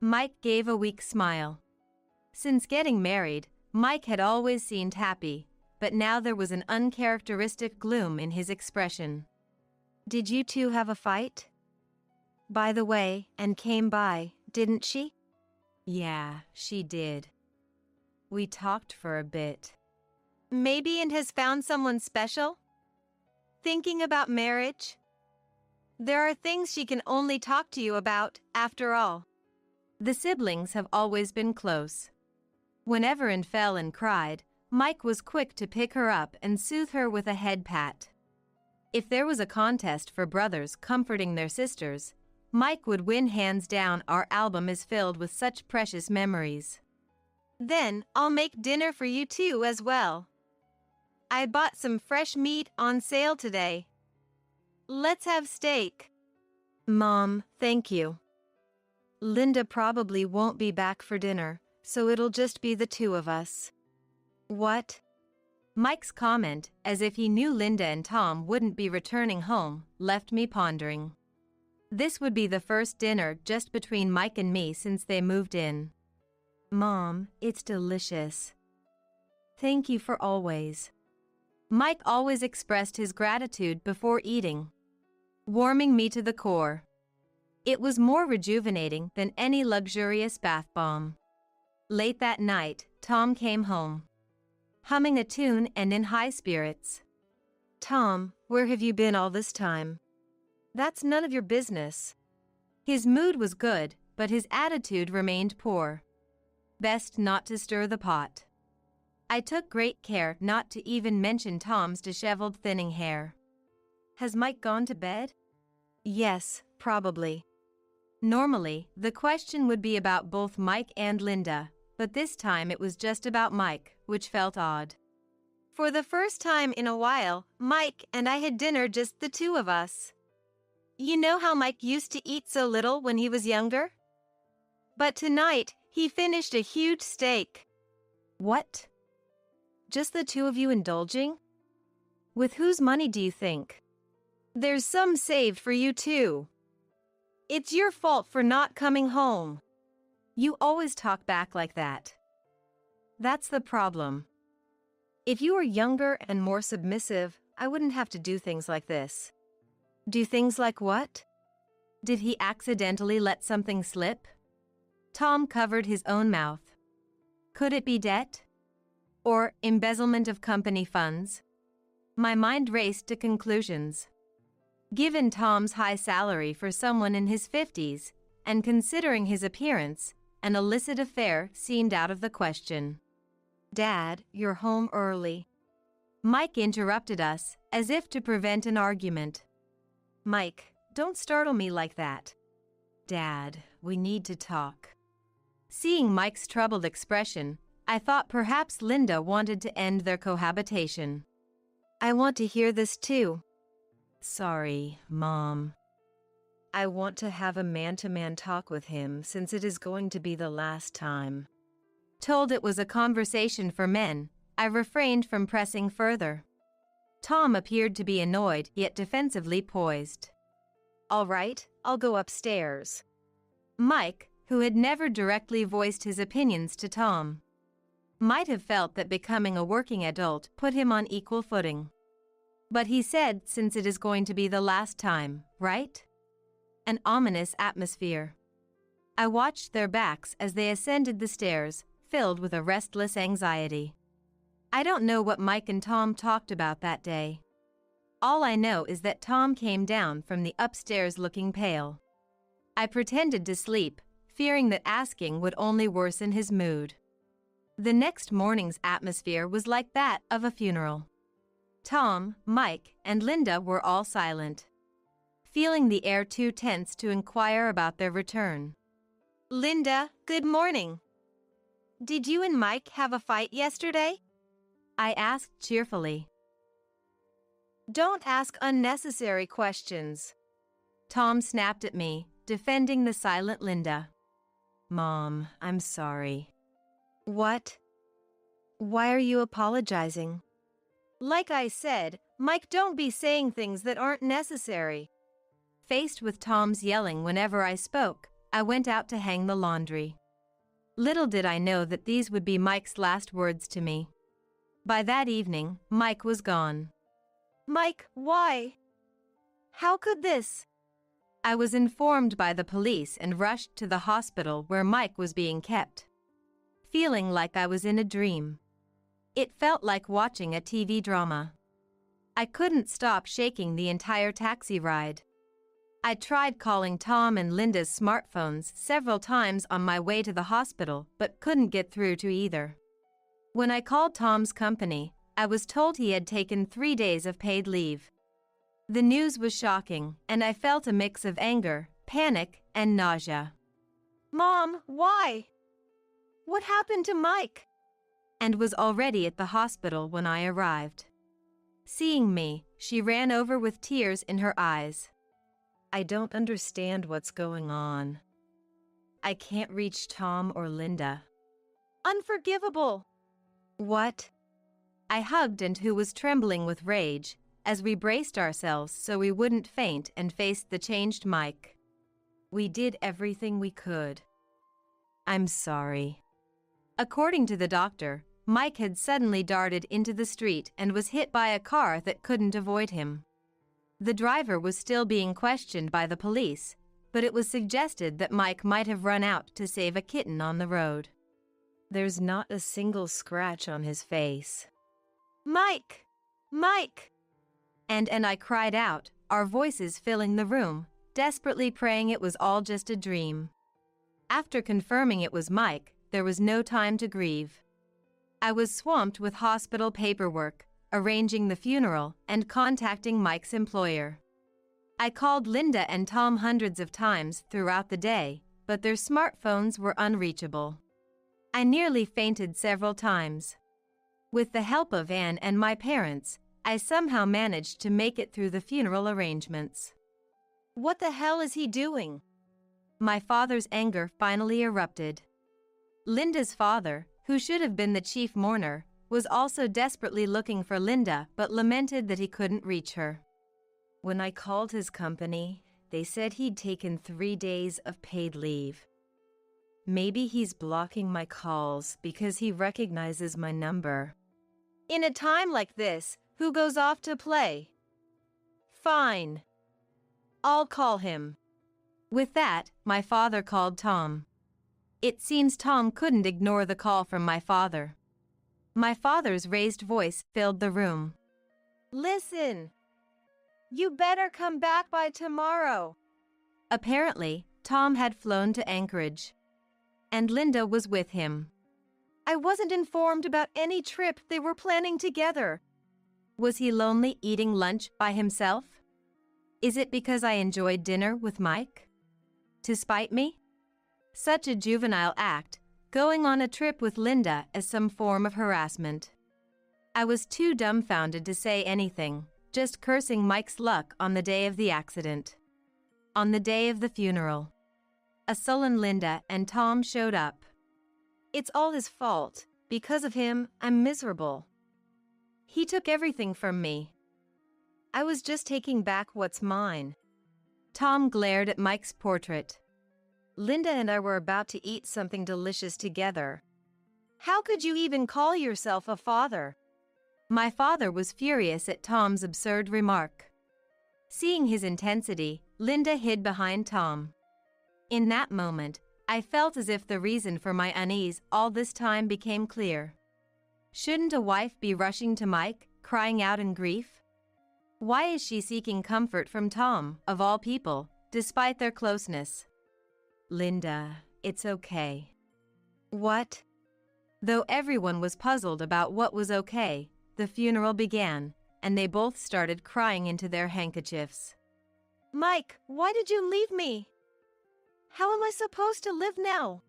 Mike gave a weak smile. Since getting married, Mike had always seemed happy, but now there was an uncharacteristic gloom in his expression. Did you two have a fight? By the way, Anne came by, didn't she? Yeah, she did. We talked for a bit. Maybe Anne has found someone special? Thinking about marriage? There are things she can only talk to you about, after all. The siblings have always been close. Whenever Anne fell and cried, Mike was quick to pick her up and soothe her with a head pat. If there was a contest for brothers comforting their sisters, Mike would win hands down. Our album is filled with such precious memories. Then, I'll make dinner for you too as well. I bought some fresh meat on sale today. Let's have steak. Mom, thank you. Linda probably won't be back for dinner, so it'll just be the two of us. What? Mike's comment, as if he knew Linda and Tom wouldn't be returning home, left me pondering. This would be the first dinner just between Mike and me since they moved in. Mom, it's delicious. Thank you for always. Mike always expressed his gratitude before eating, warming me to the core. It was more rejuvenating than any luxurious bath bomb. Late that night, Tom came home, humming a tune and in high spirits. Tom, where have you been all this time? That's none of your business. His mood was good, but his attitude remained poor. Best not to stir the pot. I took great care not to even mention Tom's disheveled thinning hair. Has Mike gone to bed? Yes, probably. Normally, the question would be about both Mike and Linda, but this time it was just about Mike, which felt odd. For the first time in a while, Mike and I had dinner just the two of us. You know how Mike used to eat so little when he was younger? But tonight, he finished a huge steak. What? Just the two of you indulging? With whose money do you think? There's some saved for you too. It's your fault for not coming home. You always talk back like that. That's the problem. If you were younger and more submissive, I wouldn't have to do things like this. Do things like what? Did he accidentally let something slip? Tom covered his own mouth. Could it be debt? Or embezzlement of company funds? My mind raced to conclusions. Given Tom's high salary for someone in his 50s, and considering his appearance, an illicit affair seemed out of the question. Dad, you're home early. Mike interrupted us, as if to prevent an argument. Mike, don't startle me like that. Dad, we need to talk. Seeing Mike's troubled expression, I thought perhaps Linda wanted to end their cohabitation. I want to hear this too. Sorry, Mom. I want to have a man-to-man talk with him since it is going to be the last time. Told it was a conversation for men, I refrained from pressing further. Tom appeared to be annoyed yet defensively poised. All right, I'll go upstairs. Mike, who had never directly voiced his opinions to Tom, might have felt that becoming a working adult put him on equal footing. But he said, since it is going to be the last time, right? An ominous atmosphere. I watched their backs as they ascended the stairs, filled with a restless anxiety. I don't know what Mike and Tom talked about that day. All I know is that Tom came down from the upstairs looking pale. I pretended to sleep, fearing that asking would only worsen his mood. The next morning's atmosphere was like that of a funeral. Tom, Mike, and Linda were all silent, feeling the air too tense to inquire about their return. Linda, good morning. Did you and Mike have a fight yesterday? I asked cheerfully. Don't ask unnecessary questions. Tom snapped at me, defending the silent Linda. Mom, I'm sorry. What? Why are you apologizing? Like I said, Mike, don't be saying things that aren't necessary. Faced with Tom's yelling whenever I spoke, I went out to hang the laundry. Little did I know that these would be Mike's last words to me. By that evening, Mike was gone. Mike, why? How could this? I was informed by the police and rushed to the hospital where Mike was being kept. Feeling like I was in a dream. It felt like watching a TV drama. I couldn't stop shaking the entire taxi ride. I tried calling Tom and Linda's smartphones several times on my way to the hospital, but couldn't get through to either. When I called Tom's company, I was told he had taken 3 days of paid leave. The news was shocking, and I felt a mix of anger, panic, and nausea. Mom, why? What happened to Mike? And was already at the hospital when I arrived. Seeing me, she ran over with tears in her eyes. I don't understand what's going on. I can't reach Tom or Linda. Unforgivable. What? I hugged and who was trembling with rage, as we braced ourselves so we wouldn't faint and faced the changed Mike. We did everything we could. I'm sorry. According to the doctor, Mike had suddenly darted into the street and was hit by a car that couldn't avoid him. The driver was still being questioned by the police, but it was suggested that Mike might have run out to save a kitten on the road. There's not a single scratch on his face. Mike! Mike! And I cried out, our voices filling the room, desperately praying it was all just a dream. After confirming it was Mike, there was no time to grieve. I was swamped with hospital paperwork, arranging the funeral, and contacting Mike's employer. I called Linda and Tom hundreds of times throughout the day, but their smartphones were unreachable. I nearly fainted several times. With the help of Anne and my parents, I somehow managed to make it through the funeral arrangements. What the hell is he doing? My father's anger finally erupted. Linda's father, who should have been the chief mourner, was also desperately looking for Linda but lamented that he couldn't reach her. When I called his company, they said he'd taken 3 days of paid leave. Maybe he's blocking my calls because he recognizes my number. In a time like this, who goes off to play? Fine. I'll call him. With that, my father called Tom. It seems Tom couldn't ignore the call from my father. My father's raised voice filled the room. Listen. You better come back by tomorrow. Apparently, Tom had flown to Anchorage. And Linda was with him. I wasn't informed about any trip they were planning together. Was he lonely eating lunch by himself? Is it because I enjoyed dinner with Mike? To spite me? Such a juvenile act, going on a trip with Linda as some form of harassment. I was too dumbfounded to say anything, just cursing Mike's luck on the day of the accident. On the day of the funeral, a sullen Linda and Tom showed up. It's all his fault. Because of him, I'm miserable. He took everything from me. I was just taking back what's mine. Tom glared at Mike's portrait. Linda and I were about to eat something delicious together. How could you even call yourself a father? My father was furious at Tom's absurd remark. Seeing his intensity, Linda hid behind Tom. In that moment, I felt as if the reason for my unease all this time became clear. Shouldn't a wife be rushing to Mike, crying out in grief? Why is she seeking comfort from Tom, of all people, despite their closeness? Linda, it's okay. What? Though everyone was puzzled about what was okay, the funeral began, and they both started crying into their handkerchiefs. Mike, why did you leave me? How am I supposed to live now?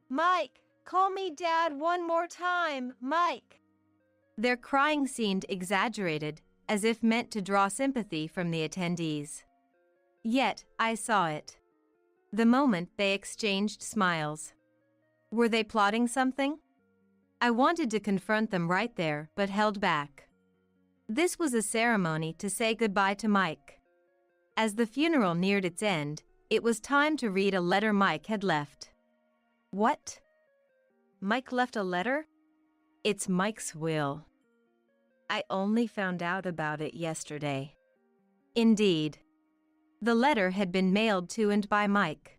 Mike, call me Dad one more time, Mike. Their crying seemed exaggerated, as if meant to draw sympathy from the attendees. Yet, I saw it. The moment they exchanged smiles. Were they plotting something? I wanted to confront them right there, but held back. This was a ceremony to say goodbye to Mike. As the funeral neared its end, it was time to read a letter Mike had left. What? Mike left a letter? It's Mike's will. I only found out about it yesterday. Indeed. The letter had been mailed to and by Mike.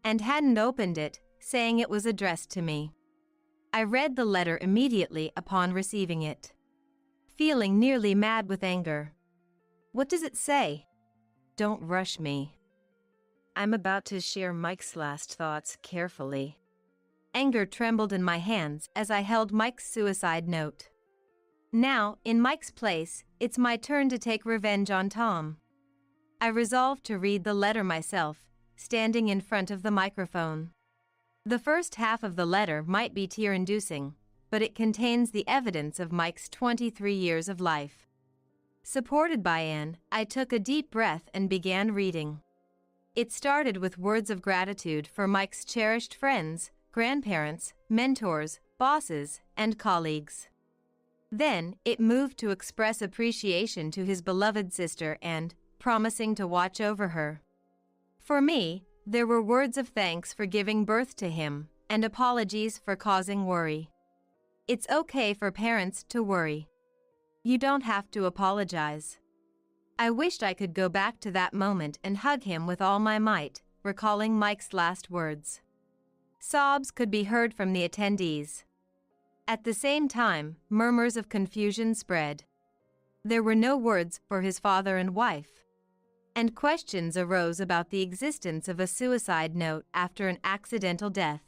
And hadn't opened it, saying it was addressed to me. I read the letter immediately upon receiving it, feeling nearly mad with anger. What does it say? Don't rush me. I'm about to share Mike's last thoughts carefully. Anger trembled in my hands as I held Mike's suicide note. Now, in Mike's place, it's my turn to take revenge on Tom. I resolved to read the letter myself, standing in front of the microphone. The first half of the letter might be tear-inducing, but it contains the evidence of Mike's 23 years of life. Supported by Anne, I took a deep breath and began reading. It started with words of gratitude for Mike's cherished friends, grandparents, mentors, bosses, and colleagues. Then, it moved to express appreciation to his beloved sister and, promising to watch over her. For me, there were words of thanks for giving birth to him, and apologies for causing worry. It's okay for parents to worry. You don't have to apologize. I wished I could go back to that moment and hug him with all my might, recalling Mike's last words. Sobs could be heard from the attendees. At the same time, murmurs of confusion spread. There were no words for his father and wife. and questions arose about the existence of a suicide note after an accidental death.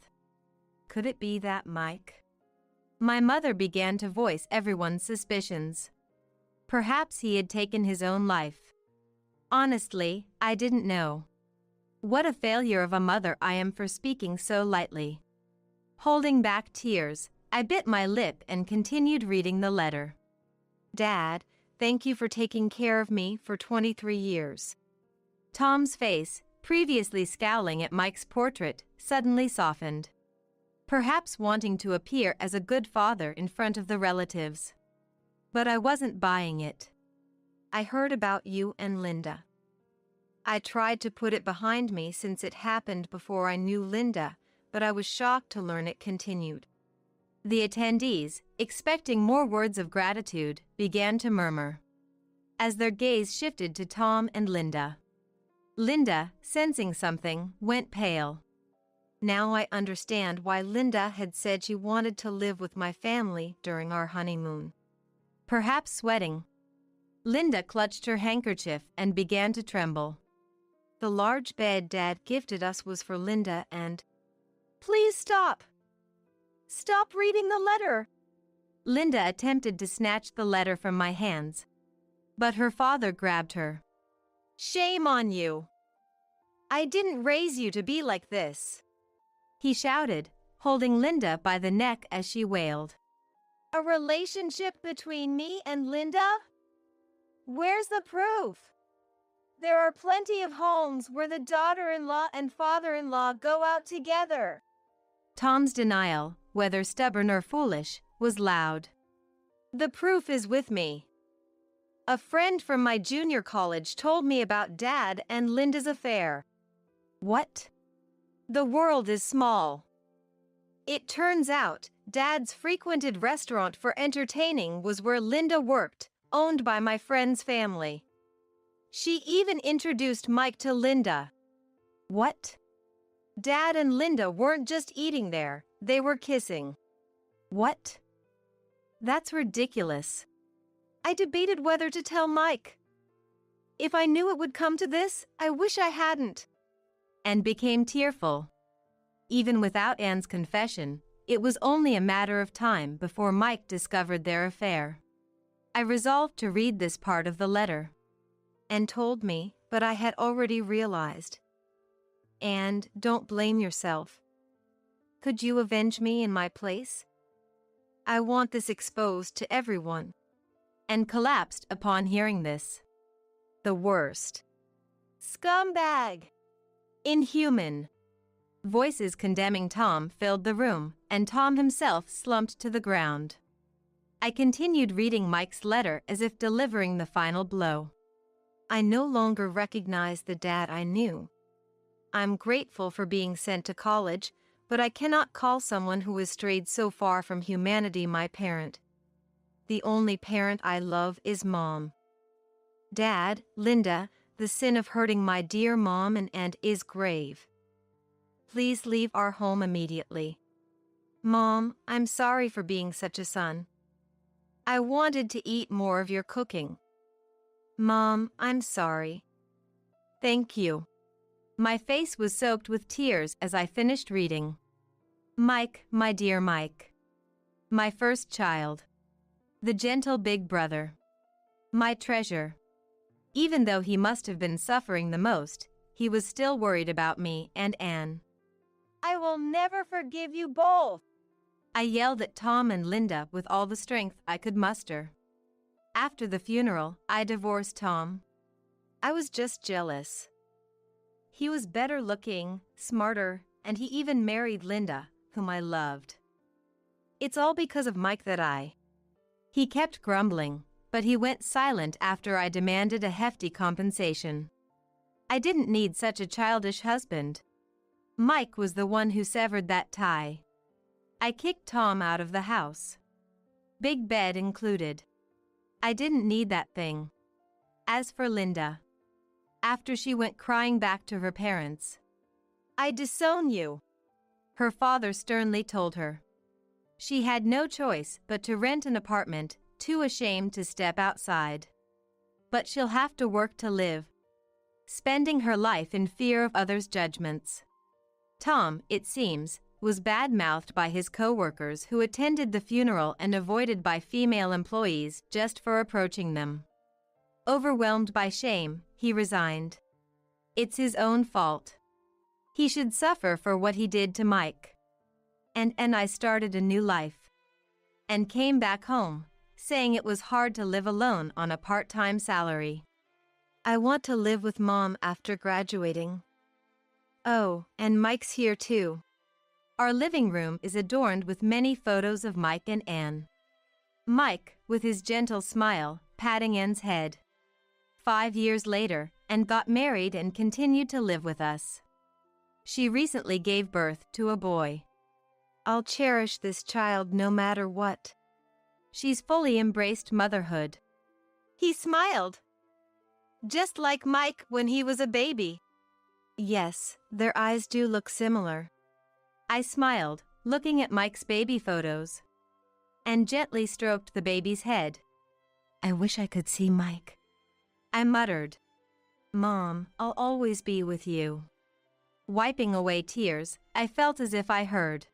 Could it be that Mike? My mother began to voice everyone's suspicions. Perhaps he had taken his own life. Honestly, I didn't know. What a failure of a mother I am for speaking so lightly. Holding back tears, I bit my lip and continued reading the letter. Dad, thank you for taking care of me for 23 years. Tom's face, previously scowling at Mike's portrait, suddenly softened. Perhaps wanting to appear as a good father in front of the relatives. But I wasn't buying it. I heard about you and Linda. I tried to put it behind me since it happened before I knew Linda, but I was shocked to learn it continued. The attendees, expecting more words of gratitude, began to murmur. As their gaze shifted to Tom and Linda. Linda, sensing something, went pale. Now I understand why Linda had said she wanted to live with my family during our honeymoon. Perhaps sweating. Linda clutched her handkerchief and began to tremble. The large bed Dad gifted us was for Linda and... Please stop! Stop reading the letter! Linda attempted to snatch the letter from my hands. But her father grabbed her. Shame on you! I didn't raise you to be like this! He shouted, holding Linda by the neck as she wailed. A relationship between me and Linda? Where's the proof? There are plenty of homes where the daughter-in-law and father-in-law go out together. Tom's denial, whether stubborn or foolish, was loud. The proof is with me. A friend from my junior college told me about Dad and Linda's affair. What? The world is small. It turns out, Dad's frequented restaurant for entertaining was where Linda worked, owned by my friend's family. She even introduced Mike to Linda. What? Dad and Linda weren't just eating there, they were kissing. What? That's ridiculous. I debated whether to tell Mike. If I knew it would come to this, I wish I hadn't. And became tearful. Even without Anne's confession, it was only a matter of time before Mike discovered their affair. I resolved to read this part of the letter. Anne told me, but I had already realized. And don't blame yourself. Could you avenge me in my place? I want this exposed to everyone. And collapsed upon hearing this. The worst. Scumbag! Inhuman. Voices condemning Tom filled the room, and Tom himself slumped to the ground. I continued reading Mike's letter as if delivering the final blow. I no longer recognize the Dad I knew. I'm grateful for being sent to college, but I cannot call someone who has strayed so far from humanity my parent. The only parent I love is Mom. Dad, Linda, the sin of hurting my dear Mom and aunt is grave. Please leave our home immediately. Mom, I'm sorry for being such a son. I wanted to eat more of your cooking. Mom, I'm sorry. Thank you. My face was soaked with tears as I finished reading. Mike, my dear Mike. My first child. The gentle big brother. My treasure. Even though he must have been suffering the most, he was still worried about me and Anne. I will never forgive you both. I yelled at Tom and Linda with all the strength I could muster. After the funeral, I divorced Tom. I was just jealous. He was better looking, smarter, and he even married Linda, whom I loved. It's all because of Mike that I... He kept grumbling, but he went silent after I demanded a hefty compensation. I didn't need such a childish husband. Mike was the one who severed that tie. I kicked Tom out of the house. Big bed included. I didn't need that thing. As for Linda, after she went crying back to her parents, I disown you, her father sternly told her. She had no choice but to rent an apartment, too ashamed to step outside. But she'll have to work to live. spending her life in fear of others' judgments. Tom, it seems, was bad-mouthed by his co-workers who attended the funeral and avoided by female employees just for approaching them. Overwhelmed by shame, he resigned. It's his own fault. He should suffer for what he did to Mike. And I started a new life. And came back home, saying it was hard to live alone on a part-time salary. I want to live with Mom after graduating. Oh, and Mike's here too. Our living room is adorned with many photos of Mike and Anne. Mike, with his gentle smile, patting Anne's head. 5 years later, Anne got married and continued to live with us. She recently gave birth to a boy. I'll cherish this child no matter what. She's fully embraced motherhood. He smiled. Just like Mike when he was a baby. Yes, their eyes do look similar. I smiled, looking at Mike's baby photos, and gently stroked the baby's head. I wish I could see Mike. I muttered, Mom, I'll always be with you. Wiping away tears, I felt as if I heard